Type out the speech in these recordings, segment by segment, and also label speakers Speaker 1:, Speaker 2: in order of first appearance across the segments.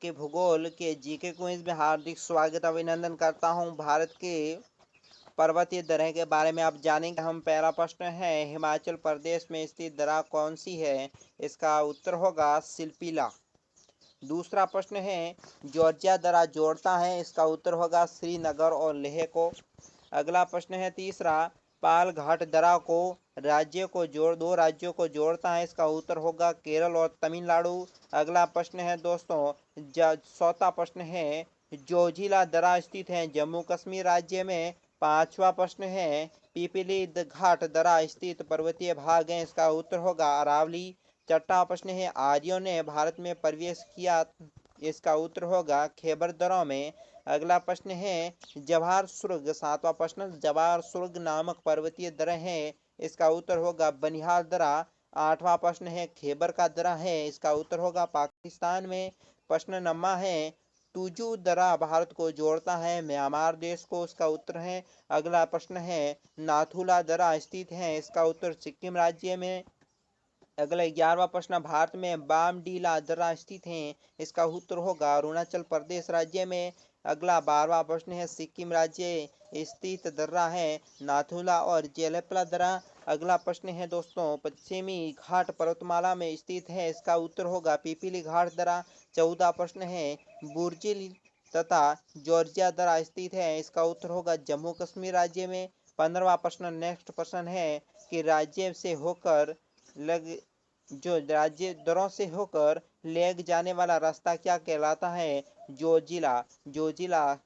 Speaker 1: आपके भूगोल के जीके क्विज में हार्दिक स्वागत अभिनंदन करता हूं। भारत के पर्वतीय दर्रे के बारे में आप जानेंगे। हम पहला प्रश्न है, हिमाचल प्रदेश में स्थित दर्रा कौन सी है? इसका उत्तर होगा सिलपिला। दूसरा प्रश्न है, जॉर्जिया दर्रा जोड़ता है? इसका उत्तर होगा श्रीनगर और लेह को। अगला प्रश्न है तीसरा, पाल घाट दर्रा को दो राज्यों को जोड़ता है? इसका उत्तर होगा केरल और तमिलनाडु। अगला प्रश्न है दोस्तों, चौथा प्रश्न है, जोजिला दर्रा स्थित है जम्मू कश्मीर राज्य में? पांचवा प्रश्न है, पिपली घाट दर्रा स्थित पर्वतीय भाग है? इसका उत्तर होगा अरावली। छठा प्रश्न है, आर्यों ने भारत में प्रवेश किया? इसका उत्तर होगा खैबर दर्रों में। अगला प्रश्न है, जवाहर सुर्ग, सातवां प्रश्न, जवाहर सुर्ग नामक पर्वतीय दर्रा है? इसका उत्तर होगा बनिहाल दर्रा। आठवां प्रश्न है, खैबर का दर्रा है? इसका उत्तर होगा पाकिस्तान में। प्रश्न नंबर है, टूजू दर्रा भारत को जोड़ता है म्यांमार देश को? इसका उत्तर है। अगला प्रश्न है, नाथुला दर्रा स्थित है? इसका उत्तर सिक्किम राज्य में। अगला 11वां प्रश्न, भारत में बामडीला दर्रा स्थित है? इसका उत्तर होगा अरुणाचल प्रदेश राज्य में। अगला 12वां प्रश्न है, सिक्किम राज्य स्थित दर्रा है नाथुला और जेलेपला दर्रा? अगला प्रश्न है दोस्तों, पश्चिमी घाट पर्वतमाला में स्थित है? इसका उत्तर होगा पिपली घाट दर्रा। 14 प्रश्न है, बुर्जिल तथा जॉर्जिया दर्रा स्थित है? इसका उत्तर होगा जम्मू कश्मीर राज्य में। 15वां प्रश्न, नेक्स्ट प्रश्न है कि राज्य से होकर लग जो राज्य दरों से होकर लेग जाने वाला रास्ता क्या कहलाता है? जोजिला।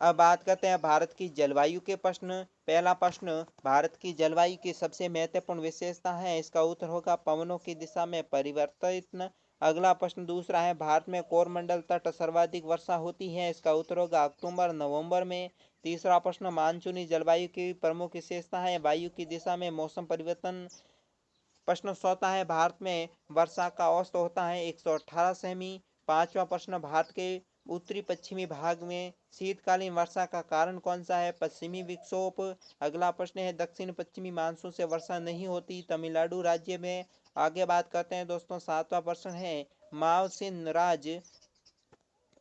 Speaker 1: अब बात करते हैं भारत की जलवायु के प्रश्न। पहला प्रश्न, भारत की जलवायु की सबसे महत्वपूर्ण विशेषता है? इसका उत्तर होगा पवनों की दिशा में परिवर्तन। अगला प्रश्न दूसरा है, भारत में कोरमंडल तट सर्वाधिक वर्षा होती है? इसका उत्तर होगा अक्टूबर नवंबर में। तीसरा प्रश्न, मानसूनी जलवायु की प्रमुख विशेषता है? वायु की दिशा में मौसम परिवर्तन। प्रश्न चौथा है, भारत में वर्षा का औसत होता है 118 सेमी। पांचवा प्रश्न, भारत के उत्तरी पश्चिमी भाग में शीतकालीन वर्षा का कारण कौन सा है? पश्चिमी विक्षोभ। अगला प्रश्न है, दक्षिण पश्चिमी मानसून से वर्षा नहीं होती तमिलनाडु राज्य में? आगे बात करते हैं दोस्तों, सातवां प्रश्न है, मावसिन राज्य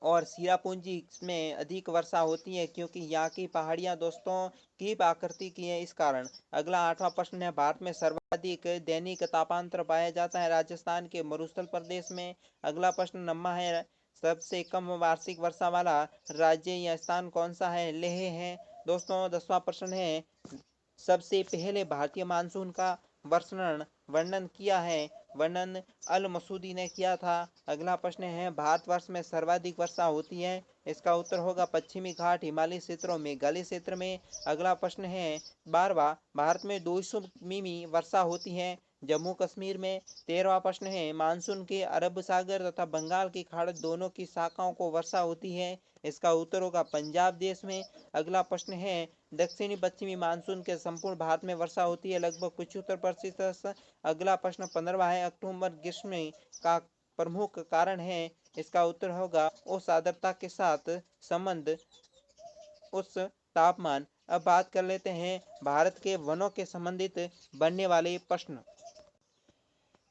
Speaker 1: और सिरापुंजी में अधिक वर्षा होती है क्योंकि यहाँ की पहाड़ियाँ दोस्तों की आकृति की है, इस कारण। अगला आठवां प्रश्न है, भारत में सर्वाधिक दैनिक तापांतर पाया जाता है राजस्थान के मरुस्थल प्रदेश में? अगला प्रश्न नंबर है, सबसे कम वार्षिक वर्षा वाला राज्य या स्थान कौन सा है? लेह है दोस्तों। 10वां प्रश्न है, सबसे पहले भारतीय मानसून का वर्णन किया है? वर्णन अल मसूदी ने किया था। अगला प्रश्न है, भारतवर्ष में सर्वाधिक वर्षा होती है? इसका उत्तर होगा पश्चिमी घाट, हिमालय क्षेत्र और मेघालय क्षेत्र में। अगला प्रश्न है 12वां, भारत में 200 मिमी वर्षा होती है जम्मू कश्मीर में? 13वां प्रश्न है, मानसून के अरब सागर तथा बंगाल की खाड़ी दोनों की शाखाओं को वर्षा होती है? इसका उत्तर होगा पंजाब देश में। अगला प्रश्न है, दक्षिणी पश्चिमी मानसून के संपूर्ण भारत में वर्षा होती है लगभग 75%। अगला प्रश्न 15वां है, अक्टूबर ग्रीष्म का प्रमुख कारण है? इसका उत्तर होगा उस आर्द्रता के साथ संबंध, उस तापमान। अब बात कर लेते हैं भारत के वनों के संबंधित बनने वाले प्रश्न।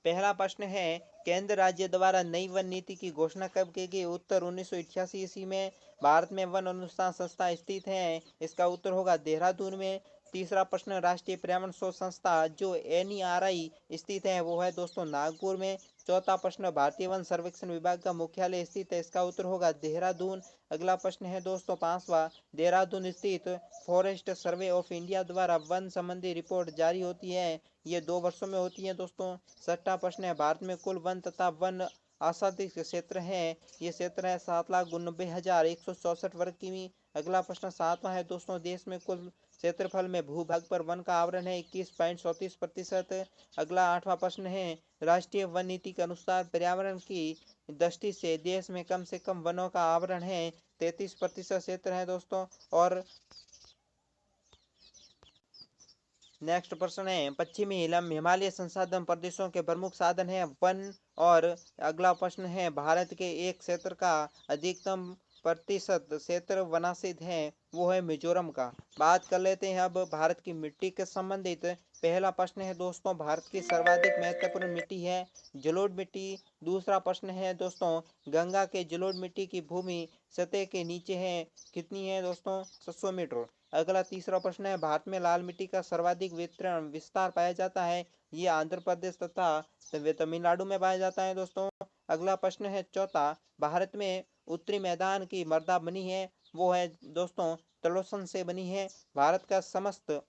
Speaker 1: पहला प्रश्न है, केंद्र राज्य द्वारा नई वन नीति की घोषणा कब की गई? उत्तर 1988 ईस्वी में। भारत में वन अनुसंधान संस्था स्थित है? इसका उत्तर होगा देहरादून में। तीसरा प्रश्न, राष्ट्रीय पर्यावरण शोध संस्था जो NERI स्थित है वो है दोस्तों नागपुर में। चौथा प्रश्न, भारतीय वन सर्वेक्षण विभाग का मुख्यालय स्थित है? इसका उत्तर होगा देहरादून। अगला प्रश्न है दोस्तों पांचवा, देहरादून स्थित फॉरेस्ट सर्वे ऑफ इंडिया द्वारा वन संबंधी रिपोर्ट जारी होती है? ये 2 वर्षों में होती है दोस्तों। छठा प्रश्न है, भारत में कुल वन तथा वन आच्छादित क्षेत्र है? ये क्षेत्र है 7,89,164 वर्ग किमी। अगला प्रश्न सातवां है दोस्तों, देश में कुल क्षेत्रफल में भूभाग पर वन का आवरण है 21.34%। अगला आठवां प्रश्न है, राष्ट्रीय वन नीति के अनुसार पर्यावरण की दृष्टि से कम वनों का आवरण है 33% क्षेत्र है दोस्तों। और नेक्स्ट प्रश्न है, पश्चिमी हिमालय संसाधन प्रदेशों के प्रमुख साधन है वन। और अगला प्रश्न है, भारत के एक क्षेत्र का अधिकतम प्रतिशत क्षेत्र वनासित है वो है मिजोरम का। बात कर लेते हैं अब भारत की मिट्टी के संबंधित। पहला प्रश्न है दोस्तों, भारत की सर्वाधिक महत्वपूर्ण मिट्टी है जलोढ़ मिट्टी। दूसरा प्रश्न है दोस्तों, गंगा के जलोढ़ मिट्टी की भूमि सतह के नीचे है कितनी है दोस्तों, 700 मीटर। अगला तीसरा प्रश्न है, भारत में लाल मिट्टी का सर्वाधिक वितरण विस्तार पाया जाता है, ये आंध्र प्रदेश तथा तमिलनाडु में पाया जाता है दोस्तों। अगला प्रश्न है चौथा, भारत में उत्तरी मैदान की मृदा बनी है वो है दोस्तों तलोसन से बनी है। भारत का समस्त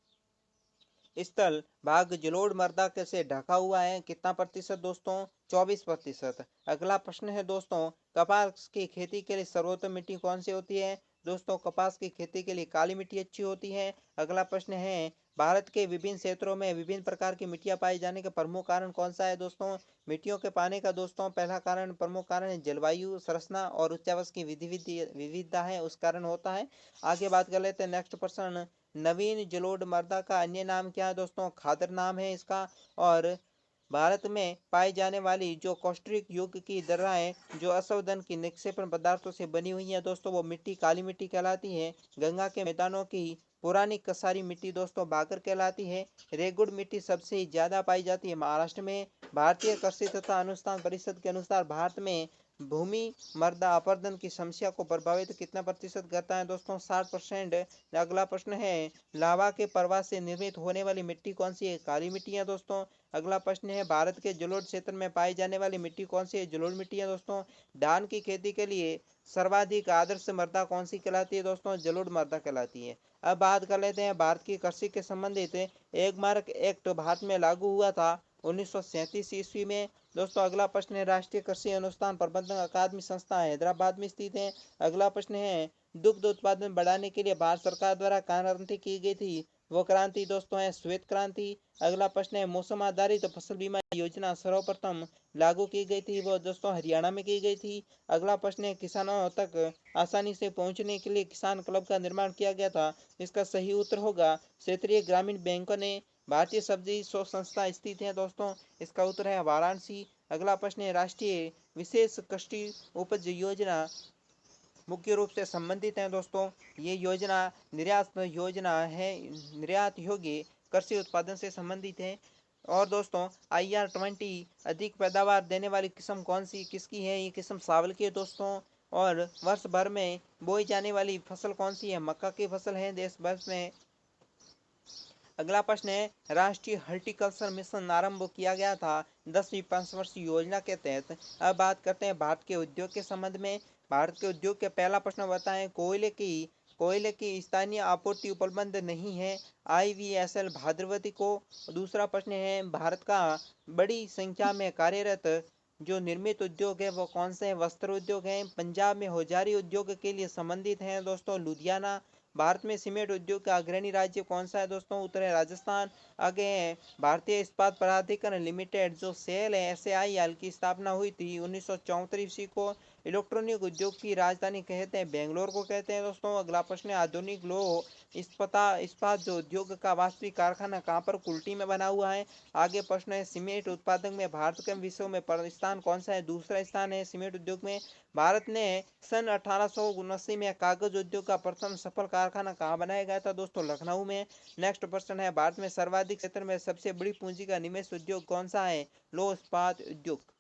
Speaker 1: स्थल भाग जलोढ़ मृदा से ढका हुआ है, कितना प्रतिशत दोस्तों, 24%। अगला प्रश्न है दोस्तों, कपास की खेती के लिए सर्वोत्तम मिट्टी कौन सी होती है दोस्तों, कपास की खेती के लिए काली मिट्टी अच्छी होती है। अगला प्रश्न है, भारत के विभिन्न क्षेत्रों में विभिन्न प्रकार की मिट्टियां पाए जाने का प्रमुख कारण कौन सा है दोस्तों। मिट्टियों के पाने का दोस्तों पहला कारण, प्रमुख कारण है जलवायु, संरचना और उच्चावच की विविधता है, उस कारण होता है। आगे बात कर लेते हैं नेक्स्ट प्रश्न, नवीन जलोढ़ मृदा का अन्य नाम क्या है दोस्तों, खादर नाम है इसका। और भारत में पाई जाने वाली जो कौष्टिक युग की दर्राएं जो असंवेदन की निक्षेपण पदार्थों से बनी हुई है दोस्तों, वो मिट्टी काली मिट्टी कहलाती है। गंगा के मैदानों की पुरानी कसारी मिट्टी दोस्तों बाकर कहलाती है। रेगुड़ मिट्टी सबसे ज्यादा पाई जाती है महाराष्ट्र में। भारतीय कृषि तथा अनुसंधान परिषद के अनुसार भारत में भूमि मृदा अपरदन की समस्या को प्रभावित कितना प्रतिशत करता है दोस्तों, 60%। अगला प्रश्न है, लावा के प्रवाह से निर्मित होने वाली मिट्टी कौन सी है, काली मिट्टी है दोस्तों। अगला प्रश्न है, भारत के जलोढ़ क्षेत्र में पाई जाने वाली मिट्टी कौन सी है, जलोढ़ मिट्टी है दोस्तों। धान की खेती के लिए सर्वाधिक आदर्श मृदा कौन सी कहलाती है दोस्तों, जलोढ़ मृदा कहलाती है। अब बात कर लेते हैं भारत की कृषि के संबंधित। एक मार्क एक्ट भारत में लागू हुआ था 1937 ईस्वी में दोस्तों। अगला प्रश्न है, राष्ट्रीय कृषि अनुसंधान प्रबंधन अकादमी संस्था हैदराबाद में स्थित है। अगला प्रश्न है, दुग्ध उत्पादन बढ़ाने के लिए भारत सरकार द्वारा क्रांति की गई थी, वो क्रांति दोस्तों है श्वेत क्रांति। अगला प्रश्न है, मौसम आधारित तो फसल बीमा योजना सर्वप्रथम लागू की गई थी, वो दोस्तों हरियाणा में की गई थी। अगला प्रश्न है, किसानों तक आसानी से पहुंचने के लिए किसान क्लब का निर्माण किया गया था, इसका सही उत्तर होगा क्षेत्रीय ग्रामीण बैंकों ने। भारतीय सब्जी शोध संस्था स्थित है दोस्तों, इसका उत्तर है वाराणसी। अगला प्रश्न है, राष्ट्रीय विशेष कृषि उपज योजना मुख्य रूप से संबंधित है दोस्तों, ये योजना निर्यात योजना है, निर्यात योग्य कृषि उत्पादन से संबंधित है। और दोस्तों IR-20 अधिक पैदावार देने वाली किस्म कौन सी किसकी है, ये किस्म चावल की है दोस्तों। और वर्ष भर में बोई जाने वाली फसल कौन सी है, मक्का की फसल है देश भर में। अगला प्रश्न है, राष्ट्रीय हॉर्टिकल्चर मिशन आरंभ किया गया था 10वीं पंचवर्षीय योजना के तहत। अब बात करते हैं भारत के उद्योग के संबंध में। भारत के उद्योग के पहला प्रश्न बताएं, कोयले की स्थानीय आपूर्ति उपलब्ध नहीं है IVSL भाद्रवती को। दूसरा प्रश्न है, भारत का बड़ी संख्या में कार्यरत जो निर्मित उद्योग है वो कौन से हैं, वस्त्र उद्योग है। पंजाब में होजारी उद्योग के लिए संबंधित है दोस्तों लुधियाना। भारत में सीमेंट उद्योग का अग्रणी राज्य कौन सा है दोस्तों, उत्तर है राजस्थान। आगे है, भारतीय इस्पात प्राधिकरण लिमिटेड जो सेल है SAIL की स्थापना हुई थी 1974 ईस्वी को। इलेक्ट्रॉनिक उद्योग की राजधानी कहते हैं बेंगलोर को कहते हैं दोस्तों। अगला प्रश्न है, आधुनिक लौह इस्पात जो उद्योग का वास्तविक कारखाना कहाँ पर, कुल्टी में बना हुआ है। आगे प्रश्न है, सीमेंट उत्पादन में भारत के विश्व में स्थान कौन सा है, दूसरा स्थान है सीमेंट उद्योग में। भारत ने सन 1879 में कागज उद्योग का प्रथम सफल कारखाना कहाँ बनाया गया था दोस्तों, लखनऊ में। नेक्स्ट प्रश्न है, भारत में सर्वाधिक क्षेत्र में सबसे बड़ी पूंजी का निवेश उद्योग कौन सा है, लौह इस्पात उद्योग।